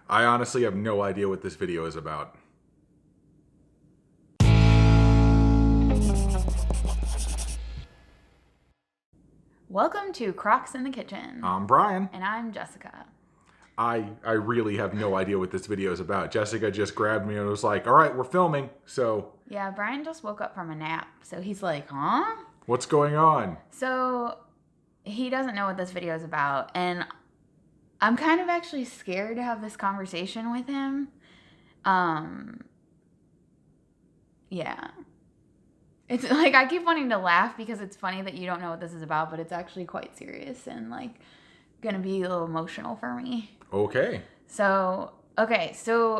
I honestly have no idea what this video is about. Welcome to Crocs in the Kitchen. I'm Brian. And I'm Jessica. I really have no idea what this video is about. Jessica just grabbed me and was like, all right, we're filming. So Yeah, Brian just woke up from a nap. So he's like, huh? what's going on? So he doesn't know what this video is about. And I'm kind of actually scared to have this conversation with him. Yeah. It's like I keep wanting to laugh because it's funny that you don't know what this is about, but it's actually quite serious and like gonna be a little emotional for me. Okay. So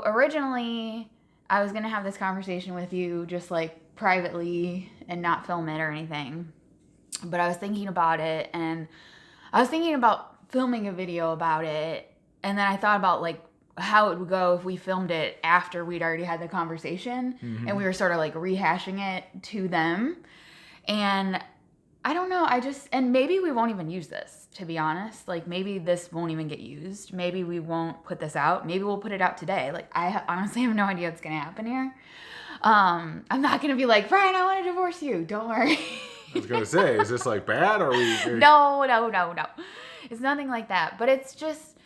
originally I was gonna have this conversation with you just like privately and not film it or anything. But I was thinking about it and I was thinking about filming a video about it, and then I thought about like how it would go if we filmed it after we'd already had the conversation and we were sort of like rehashing it to them. And I don't know, and maybe we won't even use this, to be honest. Like maybe this won't even get used. Maybe we won't put this out. Maybe we'll put it out today. Like honestly have no idea what's gonna happen here. I'm not gonna be like, Brian, I want to divorce you. Don't worry. I was gonna say, is this like bad or No. It's nothing like that. But it's just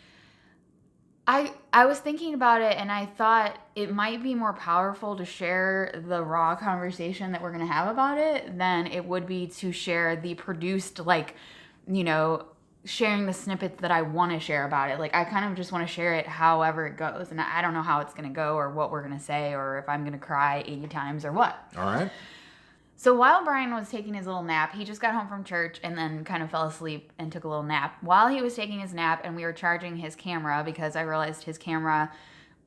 I was thinking about it and I thought it might be more powerful to share the raw conversation that we're going to have about it than it would be to share the produced, like, sharing the snippets that I want to share about it. Like, I kind of just want to share it however it goes. And I don't know how it's going to go or what we're going to say or if I'm going to cry 80 times or what. All right. So while Brian was taking his little nap, he just got home from church and then kind of fell asleep and took a little nap. While he was taking his nap and we were charging his camera, because I realized his camera,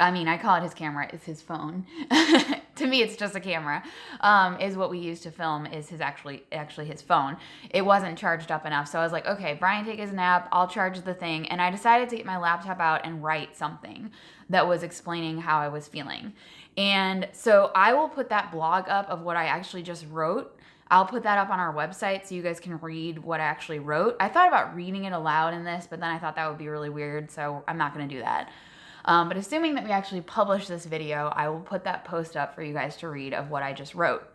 I call it his camera, it's his phone. To me, it's just a camera, is what we use to film, is his actually his phone. It wasn't charged up enough. So I was like, okay, Brian, take his nap, I'll charge the thing. And I decided to get my laptop out and write something that was explaining how I was feeling. And so I will put that blog up of what I actually just wrote. I'll put that up on our website so you guys can read what I actually wrote. I thought about reading it aloud in this, but then I thought that would be really weird, so I'm not going to do that. But assuming that we actually publish this video, I will put that post up for you guys to read of what I just wrote.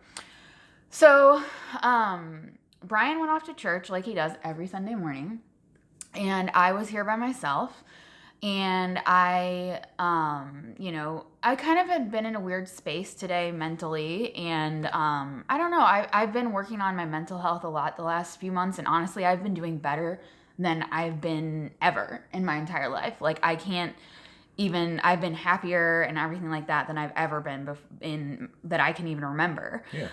So Brian went off to church like he does every Sunday morning, and I was here by myself. And I kind of had been in a weird space today mentally. And I don't know, I've been working on my mental health a lot the last few months. And honestly, I've been doing better than I've been ever in my entire life. Like I've been happier and everything like that than I've ever been that I can even remember. Yeah.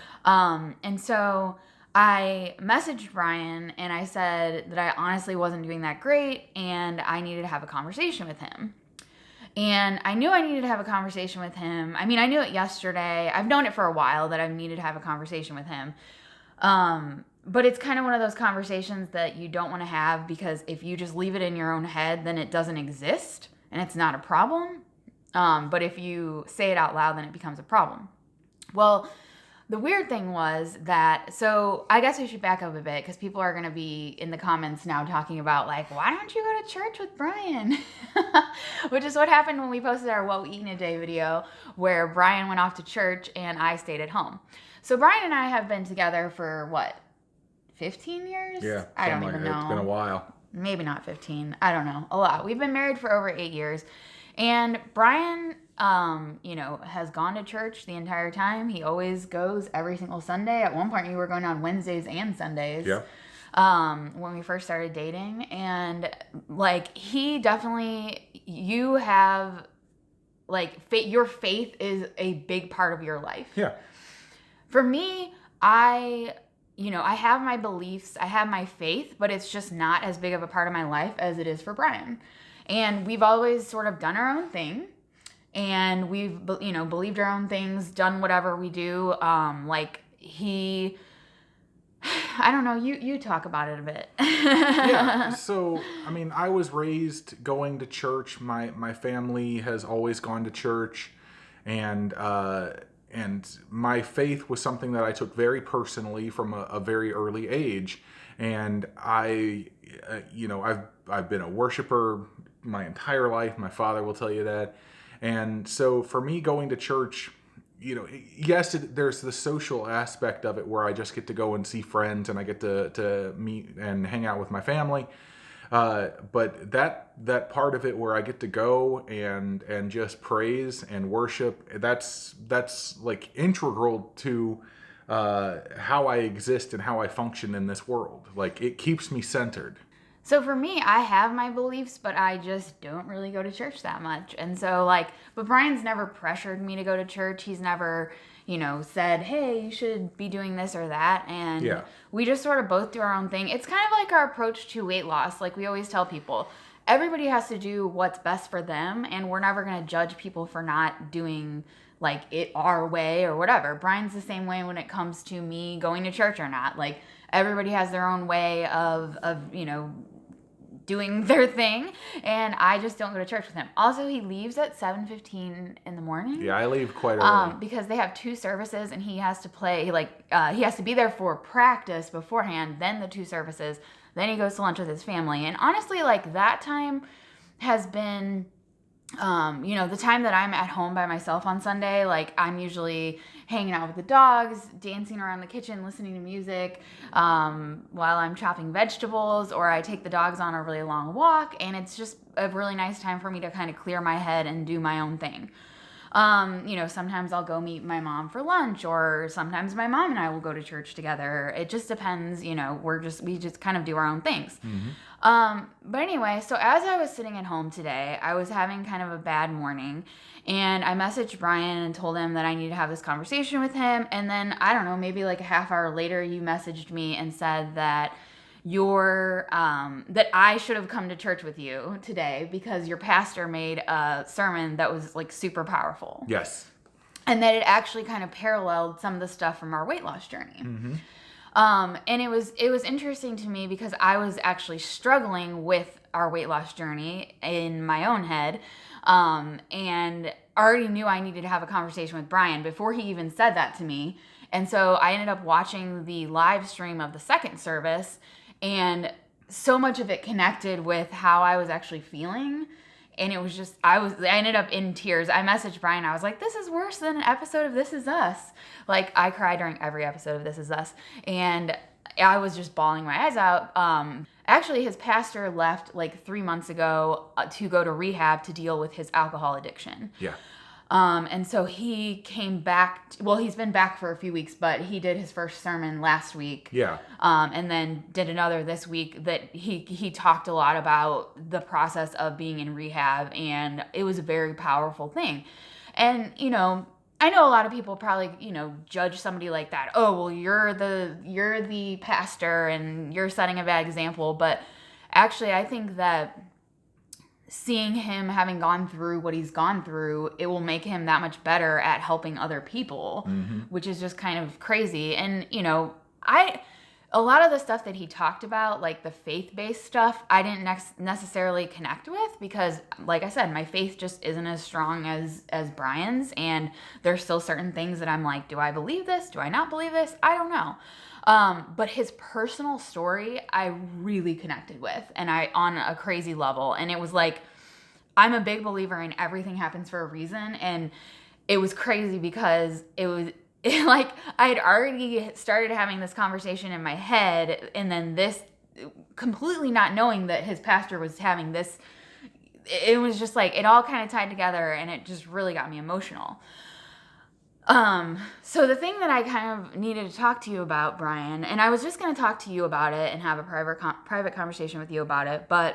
And so I messaged Brian and I said that I honestly wasn't doing that great and I needed to have a conversation with him. And I knew I needed to have a conversation with him. I mean, I knew it yesterday. I've known it for a while that I needed to have a conversation with him. But it's kind of one of those conversations that you don't want to have because if you just leave it in your own head, then it doesn't exist and it's not a problem. But if you say it out loud, then it becomes a problem. Well, the weird thing was that, so I guess we should back up a bit because people are going to be in the comments now talking about like, why don't you go to church with Brian? Which is what happened when we posted our What We Eat in a Day video where Brian went off to church and I stayed at home. So Brian and I have been together for what, 15 years? Yeah. I don't even know. It's been a while. Maybe not 15. I don't know. A lot. We've been married for over 8 years. And Brian, has gone to church the entire time. He always goes every single Sunday. At one point, you were going on Wednesdays and Sundays. Yeah. When we first started dating. And, like, you have, like, your faith is a big part of your life. Yeah. For me, I have my beliefs, I have my faith, but it's just not as big of a part of my life as it is for Brian. And we've always sort of done our own thing. And we've, believed our own things, done whatever we do. I don't know, you talk about it a bit. Yeah. So, I was raised going to church. My family has always gone to church. And my faith was something that I took very personally from a very early age. And I've been a worshiper my entire life. My father will tell you that. And so for me, going to church, yes, there's the social aspect of it where I just get to go and see friends and I get to meet and hang out with my family. But that part of it where I get to go and just praise and worship, that's like integral to how I exist and how I function in this world. Like, it keeps me centered. So for me, I have my beliefs, but I just don't really go to church that much. And so like, but Brian's never pressured me to go to church. He's never, said, hey, you should be doing this or that. And Yeah. we just sort of both do our own thing. It's kind of like our approach to weight loss. Like we always tell people, everybody has to do what's best for them. And we're never going to judge people for not doing like it our way or whatever. Brian's the same way when it comes to me going to church or not. Like everybody has their own way of doing their thing, and I just don't go to church with him. Also, he leaves at 7:15 in the morning. Yeah, I leave quite early. Because they have 2 services, and he has to play, he has to be there for practice beforehand, then the 2 services, then he goes to lunch with his family. And honestly, like, that time has been, the time that I'm at home by myself on Sunday, like, I'm usually hanging out with the dogs, dancing around the kitchen, listening to music, while I'm chopping vegetables, or I take the dogs on a really long walk, and it's just a really nice time for me to kind of clear my head and do my own thing. Sometimes I'll go meet my mom for lunch, or sometimes my mom and I will go to church together. It just depends, we just kind of do our own things. Mm-hmm. But anyway, so as I was sitting at home today, I was having kind of a bad morning, and I messaged Brian and told him that I need to have this conversation with him. And then, I don't know, maybe like a half hour later, you messaged me and said that that I should have come to church with you today because your pastor made a sermon that was like super powerful. Yes. And that it actually kind of paralleled some of the stuff from our weight loss journey. Mm-hmm. And it was interesting to me because I was actually struggling with our weight loss journey in my own head, and already knew I needed to have a conversation with Brian before he even said that to me. And so I ended up watching the live stream of the second service, and so much of it connected with how I was actually feeling. And it was just, I ended up in tears. I messaged Brian. I was like, this is worse than an episode of This Is Us. Like, I cry during every episode of This Is Us. And I was just bawling my eyes out. Actually, his pastor left like 3 months ago to go to rehab to deal with his alcohol addiction. Yeah. And so he came back, he's been back for a few weeks, but he did his first sermon last week. Yeah. And then did another this week that he talked a lot about the process of being in rehab, and it was a very powerful thing. And, I know a lot of people probably, judge somebody like that. Oh, well, you're the pastor and you're setting a bad example. But actually, I think that seeing him having gone through what he's gone through, it will make him that much better at helping other people, Mm-hmm. which is just kind of crazy. And, a lot of the stuff that he talked about, like the faith-based stuff, I didn't necessarily connect with because, like I said, my faith just isn't as strong as Brian's, and there's still certain things that I'm like, do I believe this? Do I not believe this? I don't know. But his personal story, I really connected with, and on a crazy level. And it was like, I'm a big believer in everything happens for a reason, and it was crazy because like I had already started having this conversation in my head, and then this, completely not knowing that his pastor was having this, it was just like, it all kind of tied together, and it just really got me emotional. So the thing that I kind of needed to talk to you about, Brian, and I was just going to talk to you about it and have a private conversation with you about it, but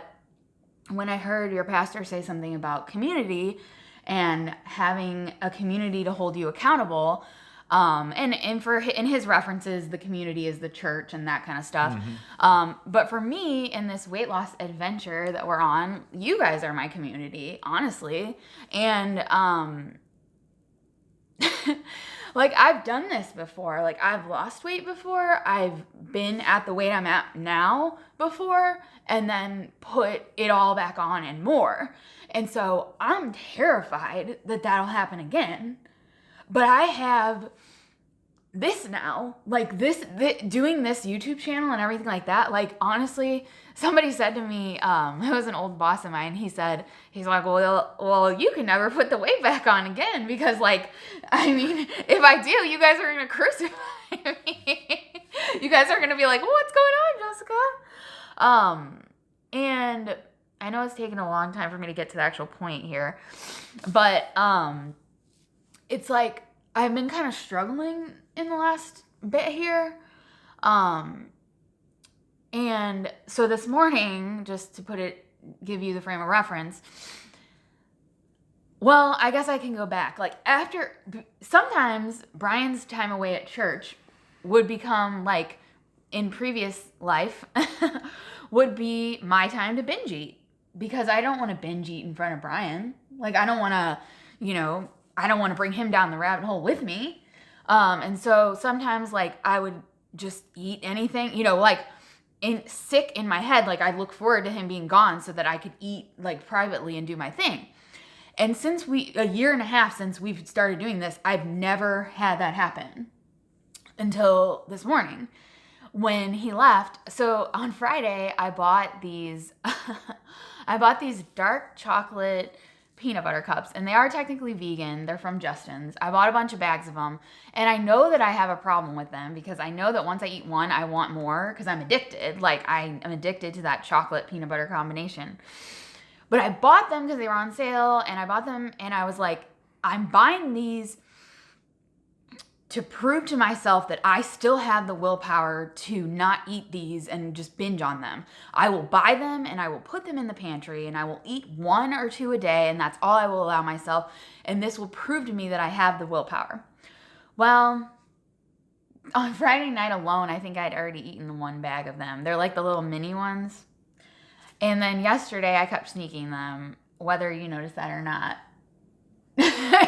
when I heard your pastor say something about community and having a community to hold you accountable, and in his references, the community is the church and that kind of stuff. Mm-hmm. But for me, in this weight loss adventure that we're on, you guys are my community, honestly. And, like, I've done this before. Like, I've lost weight before. I've been at the weight I'm at now before, and then put it all back on and more. And so I'm terrified that that'll happen again. But I have this now, like doing this YouTube channel and everything like that, like honestly, somebody said to me, it was an old boss of mine, he's like, well, you can never put the weight back on again, because like, I mean, if I do, you guys are gonna crucify me. You guys are gonna be like, what's going on, Jessica? And I know it's taken a long time for me to get to the actual point here, but it's like I've been kind of struggling in the last bit here. And so this morning, just to give you the frame of reference, well, I guess I can go back. Like sometimes Brian's time away at church would become like, in previous life, would be my time to binge eat, because I don't want to binge eat in front of Brian. Like, I don't want to bring him down the rabbit hole with me. And so sometimes like I would just eat anything, like sick in my head. Like I look forward to him being gone so that I could eat like privately and do my thing. And since a year and a half since we've started doing this, I've never had that happen until this morning when he left. So on Friday, I bought these dark chocolate peanut butter cups, and they are technically vegan. They're from Justin's. I bought a bunch of bags of them, and I know that I have a problem with them because I know that once I eat one, I want more because I'm addicted. Like I am addicted to that chocolate peanut butter combination. But I bought them because they were on sale, and I bought them and I was like, I'm buying these to prove to myself that I still have the willpower to not eat these and just binge on them. I will buy them and I will put them in the pantry and I will eat 1 or 2 a day, and that's all I will allow myself. And this will prove to me that I have the willpower. Well, on Friday night alone, I think I'd already eaten 1 bag of them. They're like the little mini ones. And then yesterday I kept sneaking them, whether you noticed that or not.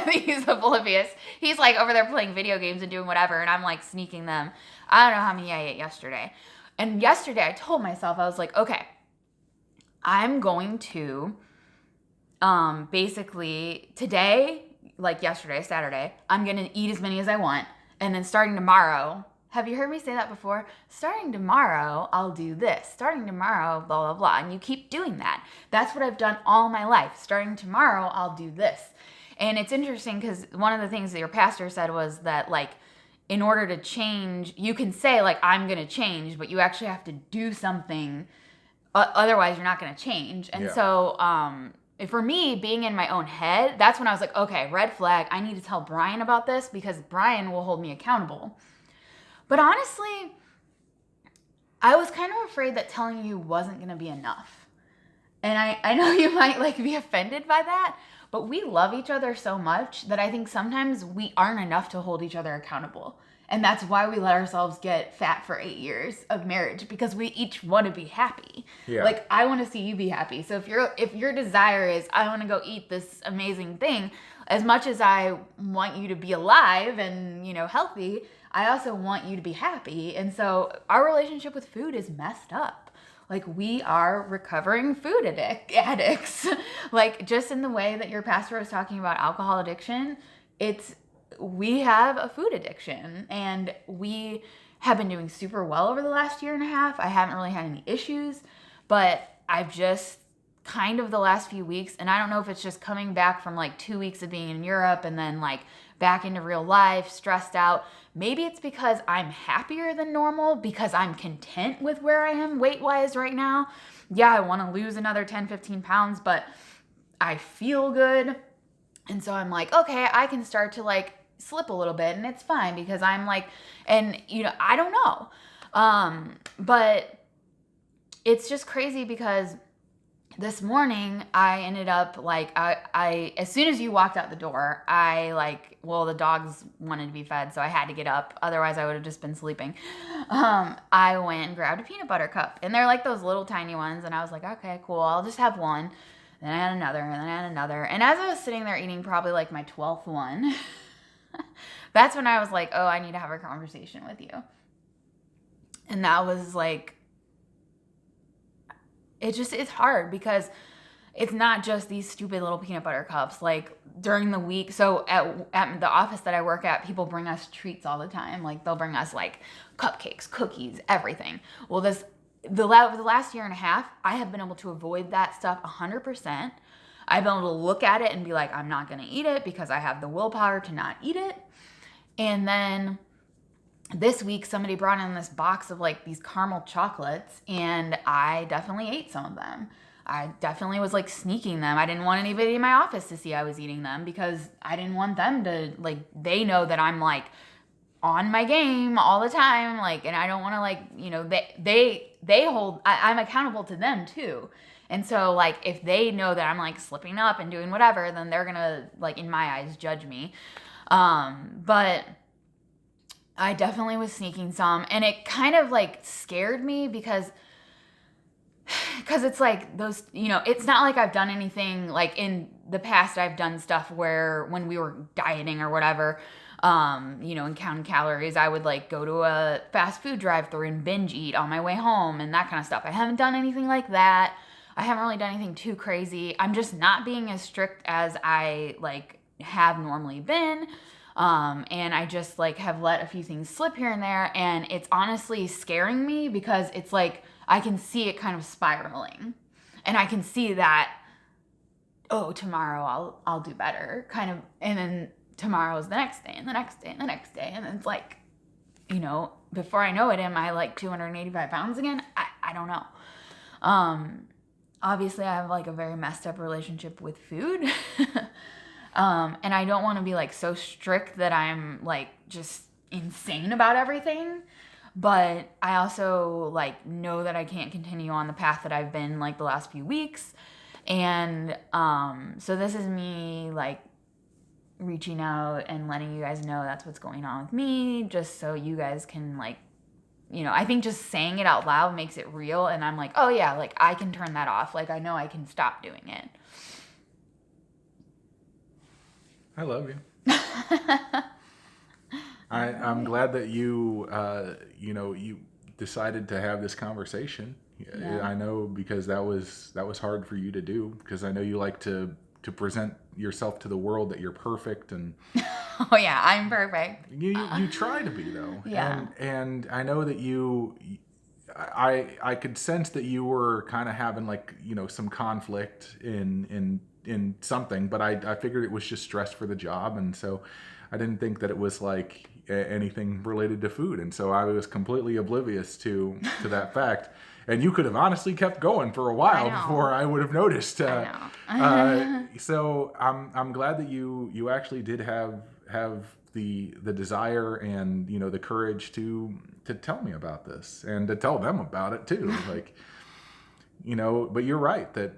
He's oblivious. He's like over there playing video games and doing whatever, and I'm like sneaking them. I don't know how many I ate yesterday. And yesterday I told myself, I was like, okay, I'm going to basically today, like yesterday, Saturday, I'm going to eat as many as I want. And then starting tomorrow, have you heard me say that before? Starting tomorrow, I'll do this. Starting tomorrow, blah, blah, blah. And you keep doing that. That's what I've done all my life. Starting tomorrow, I'll do this. And it's interesting because one of the things that your pastor said was that, like, in order to change, you can say, like, I'm going to change, but you actually have to do something. Otherwise, you're not going to change. And so for me, being in my own head, that's when I was like, okay, red flag. I need to tell Brian about this because Brian will hold me accountable. But honestly, I was kind of afraid that telling you wasn't going to be enough. And I know you might, like, be offended by that. But we love each other so much that I think sometimes we aren't enough to hold each other accountable. And that's why we let ourselves get fat for 8 years of marriage, because we each want to be happy. Yeah. Like, I want to see you be happy. So if your desire is, I want to go eat this amazing thing, as much as I want you to be alive and, healthy, I also want you to be happy. And so our relationship with food is messed up. Like, we are recovering food addicts. Like, just in the way that your pastor was talking about alcohol addiction, we have a food addiction, and we have been doing super well over the last year and a half. I haven't really had any issues, but I've just kind of the last few weeks, and I don't know if it's just coming back from like 2 weeks of being in Europe and then like back into real life, stressed out. Maybe it's because I'm happier than normal, because I'm content with where I am weight-wise right now. Yeah, I want to lose another 10, 15 pounds, but I feel good. And so I'm like, okay, I can start to like slip a little bit, and it's fine because I'm like, and I don't know. But it's just crazy because this morning I ended up like, I as soon as you walked out the door, the dogs wanted to be fed, so I had to get up. Otherwise I would have just been sleeping. I went and grabbed a peanut butter cup, and they're like those little tiny ones. And I was like, okay, cool. I'll just have one. Then I had another, and then I had another. And as I was sitting there eating probably like my 12th one, that's when I was like, oh, I need to have a conversation with you. And that was like, it's hard because it's not just these stupid little peanut butter cups. Like during the week, so at the office that I work at, people bring us treats all the time. Like they'll bring us like cupcakes, cookies, everything. Well, the last year and a half, I have been able to avoid that stuff 100%. I've been able to look at it and be like, I'm not going to eat it because I have the willpower to not eat it. And then this week, somebody brought in this box of like these caramel chocolates, and I definitely ate some of them. I definitely was like sneaking them. I didn't want anybody in my office to see I was eating them because I didn't want them to, like, they know that I'm like on my game all the time. Like, and I don't want to, like, you know, they hold, I'm accountable to them too. And so like, if they know that I'm like slipping up and doing whatever, then they're going to, like, in my eyes, judge me. But I definitely was sneaking some, and it kind of like scared me because it's like those, you know, it's not like I've done anything like in the past. I've done stuff where when we were dieting or whatever, you know, and counting calories, I would like go to a fast food drive-thru and binge eat on my way home and that kind of stuff. I haven't done anything like that. I haven't really done anything too crazy. I'm just not being as strict as I like have normally been. And I just like have let a few things slip here and there, and it's honestly scaring me because it's like I can see it kind of spiraling, and I can see that, oh, tomorrow I'll do better, kind of, and then tomorrow is the next day and the next day and the next day, and it's like, you know, before I know it, am I like 285 pounds again? I don't know. Obviously I have like a very messed up relationship with food. And I don't want to be like so strict that I'm like just insane about everything. But I also like know that I can't continue on the path that I've been like the last few weeks. And so this is me like reaching out and letting you guys know that's what's going on with me, just so you guys can like, you know, I think just saying it out loud makes it real. And I'm like, oh yeah, like I can turn that off. Like I know I can stop doing it. I love you. I'm glad that you, you know, you decided to have this conversation. Yeah. I know because that was hard for you to do, because I know you like to present yourself to the world that you're perfect, and oh yeah, I'm perfect. You try to be though. Yeah. And I know that I could sense that you were kind of having like, you know, some conflict in something, but I figured it was just stress for the job, and so I didn't think that it was like anything related to food, and so I was completely oblivious to that fact. And you could have honestly kept going for a while before I would have noticed. So I'm glad that you actually did have the desire and, you know, the courage to tell me about this and to tell them about it too. Like, you know, but you're right that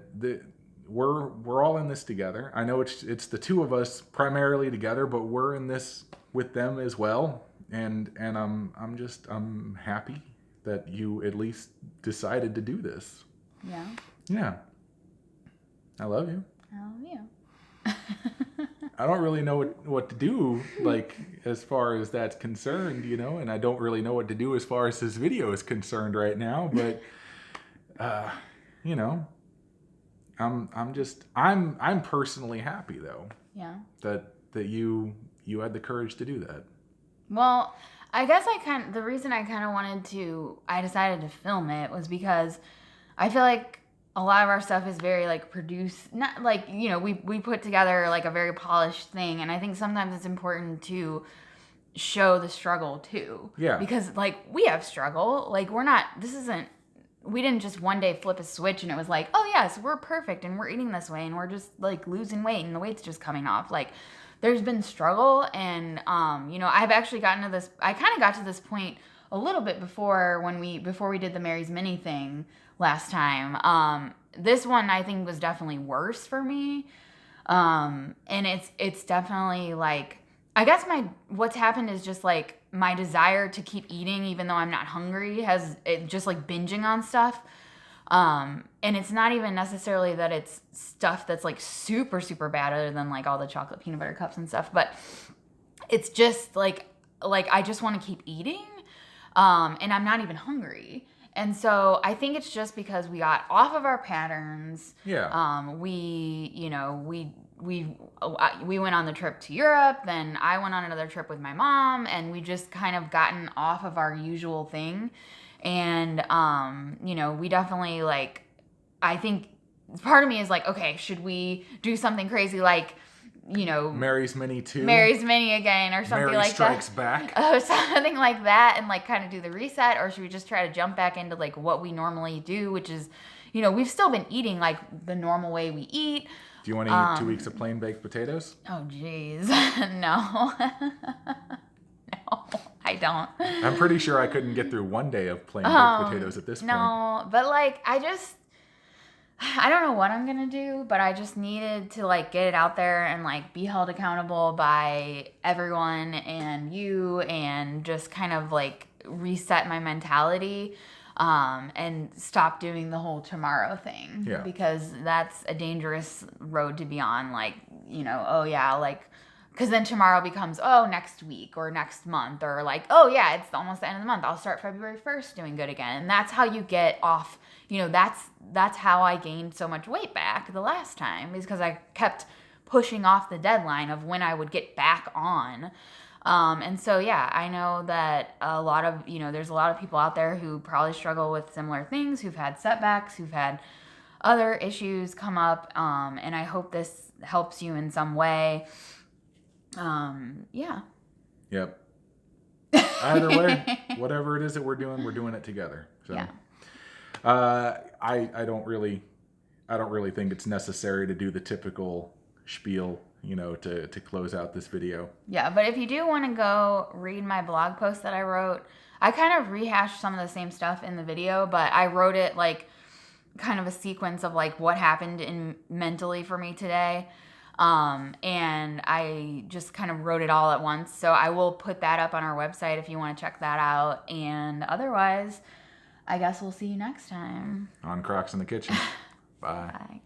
we're all in this together. I know it's the two of us primarily together, but we're in this with them as well. And I'm happy that you at least decided to do this. Yeah. Yeah. I love you. I love you. I don't really know what to do, like, as far as that's concerned, you know, and I don't really know what to do as far as this video is concerned right now, but, you know, I'm personally happy though. Yeah. That you had the courage to do that. Well, I guess the reason I decided to film it was because I feel like a lot of our stuff is very like produced, not like, you know, we put together like a very polished thing. And I think sometimes it's important to show the struggle too. Yeah. Because like we have struggle, like we didn't just one day flip a switch and it was like, oh yes, we're perfect and we're eating this way and we're just like losing weight and the weight's just coming off. Like there's been struggle, and you know, I've actually gotten to this, I kind of got to this point a little bit before we did the Mary's Mini thing last time. This one I think was definitely worse for me. And it's definitely like, I guess what's happened is just like my desire to keep eating even though I'm not hungry just like binging on stuff. And it's not even necessarily that it's stuff that's like super, super bad other than like all the chocolate peanut butter cups and stuff, but it's just like I just want to keep eating. And I'm not even hungry. And so I think it's just because we got off of our patterns. Yeah. We went on the trip to Europe, then I went on another trip with my mom, and we just kind of gotten off of our usual thing. And we definitely like, I think part of me is like, okay, should we do something crazy like, Mary's Mini 2. Mary's Mini again or something Mary like Strikes that. Back. Something like that, and like kind of do the reset, or should we just try to jump back into like what we normally do, which is, we've still been eating like the normal way we eat. Do you want to eat 2 weeks of plain baked potatoes? Oh, jeez. No. No, I don't. I'm pretty sure I couldn't get through 1 day of plain baked potatoes at this point. No, but like, I don't know what I'm going to do, but I just needed to like get it out there and like be held accountable by everyone and you, and just kind of like reset my mentality. And stop doing the whole tomorrow thing. Yeah. Because that's a dangerous road to be on. Like, because then tomorrow becomes, next week or next month, or like, it's almost the end of the month. I'll start February 1st doing good again. And that's how you get off, that's how I gained so much weight back the last time, is because I kept pushing off the deadline of when I would get back on. And so, I know that there's a lot of people out there who probably struggle with similar things, who've had setbacks, who've had other issues come up. And I hope this helps you in some way. Yeah. Yep. Either way, whatever it is that we're doing it together. So, yeah. I don't really think it's necessary to do the typical spiel, to close out this video. Yeah, but if you do want to go read my blog post that I wrote, I kind of rehashed some of the same stuff in the video, but I wrote it like kind of a sequence of like what happened mentally for me today. And I just kind of wrote it all at once. So I will put that up on our website if you want to check that out. And otherwise, I guess we'll see you next time. On Crocs in the Kitchen. Bye. Bye.